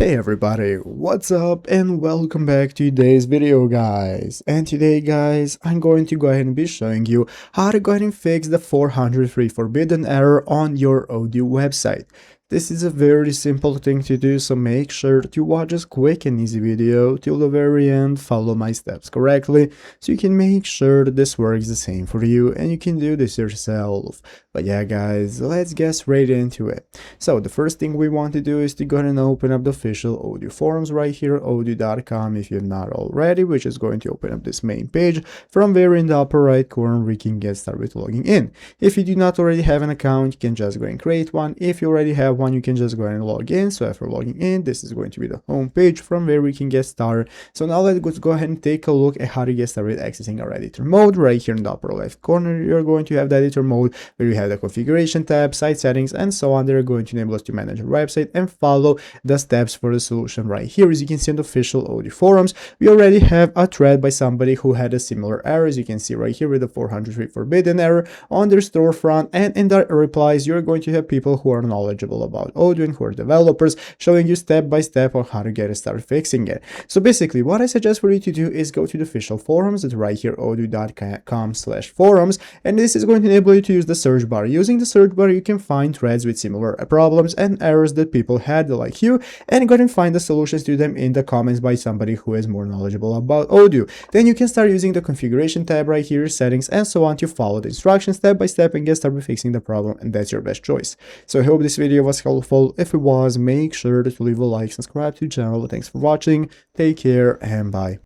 Hey everybody, what's up and welcome back to today's video guys. And today guys, I'm going to go ahead and be showing you how to go ahead and fix the 403 forbidden error on your Odoo website. This is a very simple thing to do, so make sure to watch this quick and easy video till the very end, follow my steps correctly, so you can make sure that this works the same for you and you can do this yourself. But yeah guys, let's get straight into it. So the first thing we want to do is to go ahead and open up the official Odoo forums right here, odoo.com if you're not already, which is going to open up this main page. From there in the upper right corner, we can get started with logging in. If you do not already have an account, you can just go and create one. If you already have one, you can just go ahead and log in. So after logging in, this is going to be the home page. From where we can get started. So now let's go ahead and take a look at how to get started accessing our editor mode. Right here in the upper left corner, you're going to have the editor mode where you have the configuration tab, site settings, and so on. They're going to enable us to manage our website and follow the steps for the solution right here. As you can see on the official Odoo forums, we already have a thread by somebody who had a similar error, as you can see right here with the 403 forbidden error on their storefront. And in the replies, you're going to have people who are knowledgeable about Odoo and who are developers showing you step by step on how to get started fixing it. So basically, what I suggest for you to do is go to the official forums. It's right here, odoo.com/forums, and this is going to enable you to use the search bar. Using the search bar, you can find threads with similar problems and errors that people had like you, and go ahead and find the solutions to them in the comments by somebody who is more knowledgeable about Odoo. Then you can start using the configuration tab right here, settings, and so on to follow the instructions step by step and get started fixing the problem, and that's your best choice. So I hope this video was helpful. If it was, make sure to leave a like, subscribe to the channel. Thanks for watching, take care, and bye.